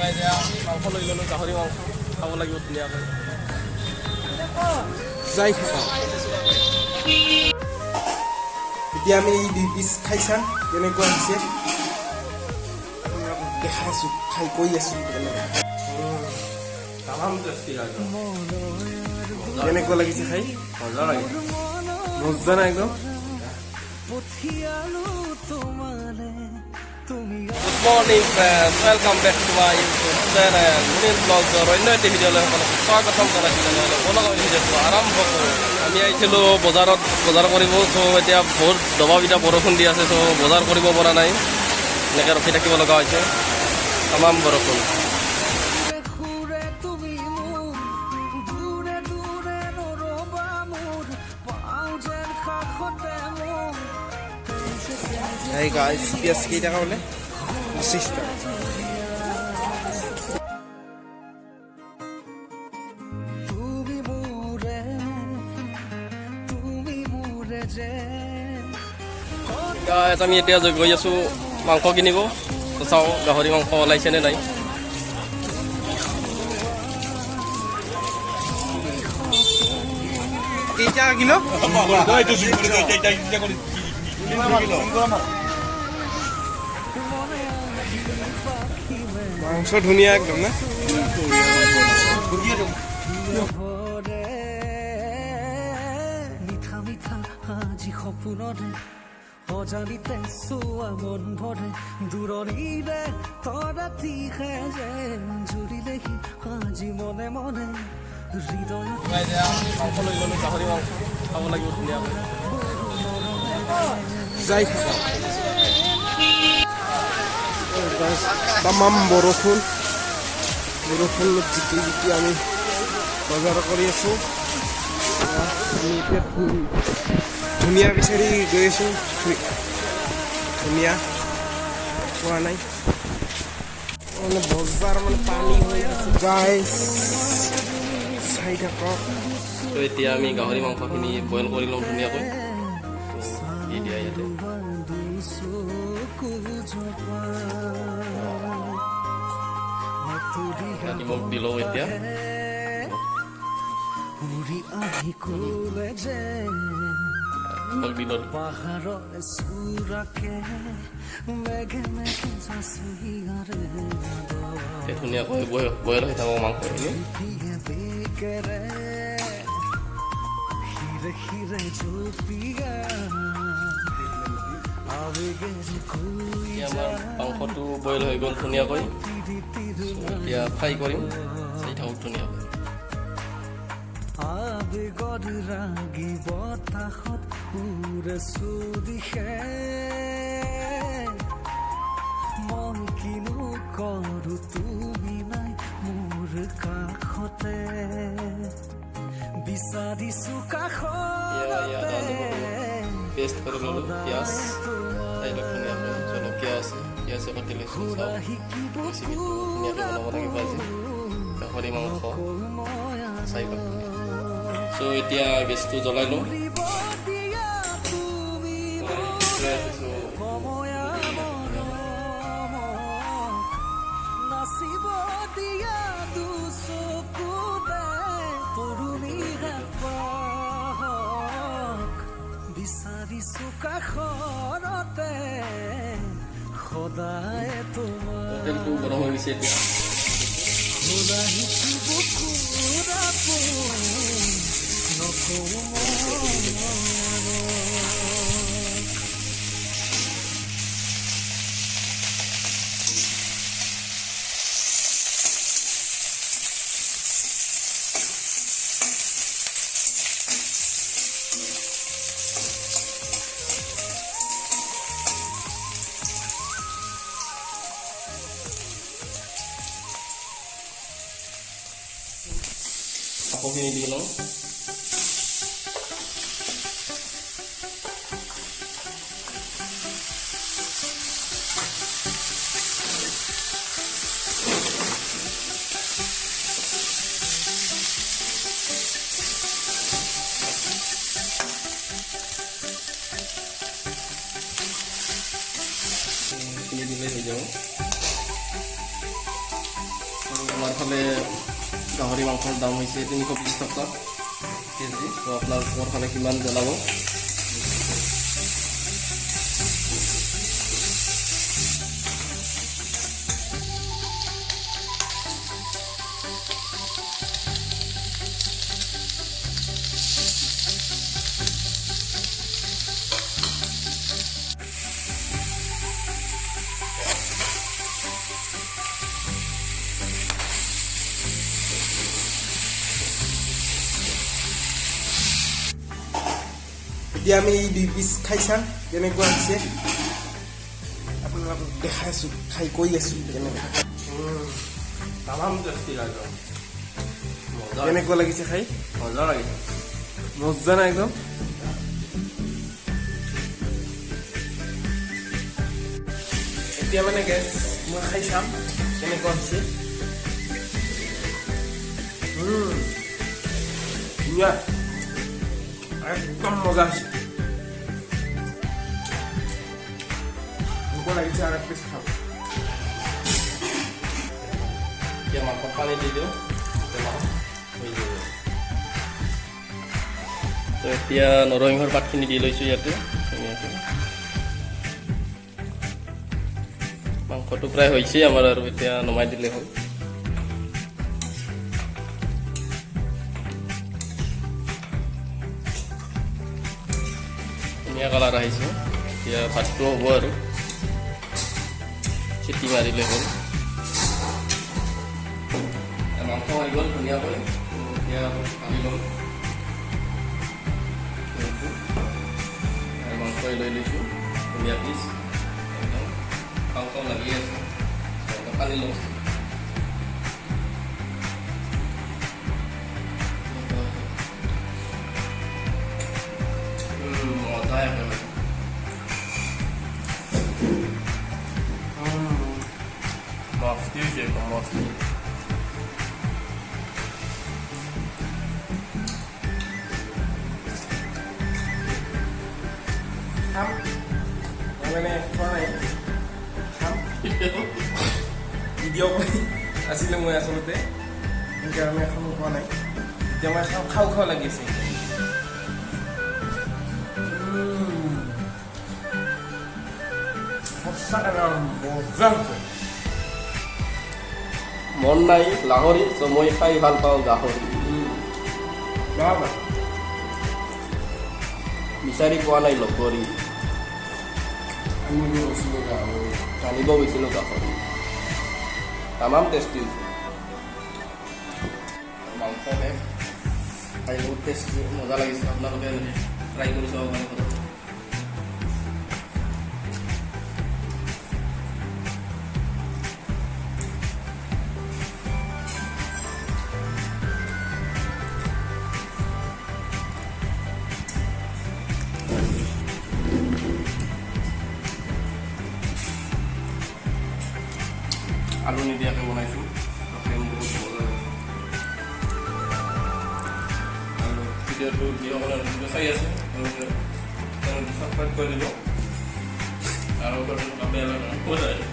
এতিয়া আমি মাংস লৈ ল'লোঁ, গাহৰি মাংস খাব লাগিব ধুনীয়াকৈ। যাই খাবা। এতিয়া আমি এই 2 পিচ খাই চাম কেনেকুৱা হৈছে। দেখাই আছোঁ, খাই কৈ আছোঁ কেনেকুৱা লাগিছে খাই। মজা লাগে, মজা না একদম। Good morning friends, welcome back to my YouTube channel Munil ব্লগৰ অন্য এটি ভিডিঅ'লৈ সকলোকে স্বাগতম জনাইছিলোঁ। বলক আমি ভিডিঅ'টো আৰম্ভ কৰোঁ। আমি আহিছিলোঁ বজাৰত বজাৰ কৰিব। চ' এতিয়া বহুত দবাপিটা বৰষুণ দি আছে, চ' বজাৰ কৰিব পৰা নাই, এনেকৈ ৰখি থাকিব লগা হৈছে। তামাম বৰষুণ। Hey guys, পিঁয়াজ কেইটকা বোলে? 25 টকা। আমি এতিয়া গৈ আছোঁ মাংস কিনিব। চাওঁ গাহৰি মাংস ওলাইছেনে নাই। কেইটকা কিলো? মাংস ধুনীয়া একদম না। মিঠা মিঠা আজি সপোনৰে অজানিতে চোৱা মন ভৰে দূৰণিৰে তৰাতিহে যেন জুৰিলেহি আজি মনে মনে হৃদয়ত। এতিয়া আমি মাংস লৈ ল'লোঁ, গাহৰি মাংস খাব লাগিব ধুনীয়াকৈ। যাই খাবা। তামাম বৰষুণ জিকি জিকি আমি বজাৰ কৰি আছোঁ। আমি এতিয়া ধুনীয়া বিচাৰি গৈ আছোঁ, ধুনীয়া পোৱা নাই মানে বজাৰ মানে পানী হৈ আছে গাইছ, চাই থাকক। ত' এতিয়া আমি গাহৰি মাংসখিনি বইল কৰি লওঁ ধুনীয়াকৈ। দি দিয়া ইয়াতে নিমখ দি লওঁ এতিয়া। নিমখ দি লওঁ। পাহাৰৰ চূড়াকে মেঘে মেঘে ধুনীয়াকৈ বইল হৈ থাকক মাংসখিনি। হিৰে হিৰে জপিয়া আমাৰ মাংসটো বইল হৈ গ'ল ধুনীয়াকৈ। এতিয়া ফ্ৰাই কৰিম, চাই থাকক ধুনীয়াকৈ। আবেগত ৰাগি বতাহত উৰে চুদিশে মই কিনো কৰোঁ তুমি নাই মোৰ কাষতে বিচাৰিছোঁ কাষতে। পেষ্ট কৰি ল'লোঁ পিঁয়াজ, চাই লওক ধুনীয়াকৈ। জলকীয়া আছে, পিঁয়াজ কাটি লৈছোঁ। চাওক ৰেচিপিটো ধুনীয়াকৈ বনাব লাগিব আজি গাহৰি মাংস, চাই লওক। চ' এতিয়া গেছটো জ্বলাই লওঁ। নাচিব দিয়া দুচকুতে তৰুণীৰে বিচাৰিছোঁ কাষৰতে সদায় তোমাৰ তেলটো গৰম হৈ গৈছে এতিয়া। সদাহিছোঁ বুকুৰ আপোন নকওঁ মাংসখিনি দি লওঁ। দিলে হৈ যাব। আমাৰ ফালে গাহৰি মাংসৰ দাম হৈছে 320 টকা কেজি। তো আপোনালোকৰ ফালে কিমান জনাব। এতিয়া আমি এই 2 পিচ খাই চাম কেনেকুৱা হৈছে। আপোনালোকক দেখাই আছোঁ, খাই কৈ আছোঁ কেনেকুৱা তামাম টেষ্টি লাগে, কেনেকুৱা লাগিছে খাই। মজা লাগিছে, মজা না একদম। এতিয়া মানে গেছ মই খাই চাম কেনেকুৱা হৈছে। ধুনীয়া, একদম মজা হৈছে। এনেকুৱা লাগিছে আৰু এক পিচ খাম। এতিয়া মাংসত পানী দি দিওঁ। তো এতিয়া নৰসিংহৰ পাতখিনি দি লৈছোঁ ইয়াতে ধুনীয়াকৈ। মাংসটো প্ৰায় হৈছেই আমাৰ, আৰু এতিয়া নমাই দিলে হ'ল। ধুনীয়া কালাৰ আহিছে। এতিয়া ভাতটো হ'ব আৰু চিটি মাৰিলে হ'ল। মাংস হৈ গ'ল ধুনীয়াকৈ। এতিয়া আনি ল'ম আৰু মাংসই লৈ লৈছোঁ ধুনীয়া পিচ, একদম খাওঁ খাওঁ লাগি আছে। পানী লওঁ। মজা একেবাৰে। মস্তি হৈছে একদম মস্তি। খাম, মই মানে খোৱা নাই, খাম। ভিডিঅ' কৰি আছিলে মই আচলতে, সেইকাৰণে এখন খোৱা নাই। এতিয়া মই খাওঁ খাওঁ লাগি আছে। সঁচাকৈ মজা হৈছে। মন নাই গাহৰি, ত' মই খাই ভাল পাওঁ গাহৰি। বিচাৰি পোৱা নাই লগৰী, আনিব গৈছিলোঁ গাহৰি। তামাম টেষ্টি হৈছে। মাংস শেষ, খাই বহুত টেষ্টি, মজা লাগিছে। আপোনালোকে ট্ৰাই কৰি চাব পাৰে ঘৰত। আলু নিদিয়াকৈ বনাইছোঁ। আৰু ভিডিঅ'টো যিসকলে ভিডিঅ' চাই আছে তেওঁলোকে চেনেলটো ছাবস্ক্ৰাইব কৰি দিব আৰু বেল আইকন বজাই দিব।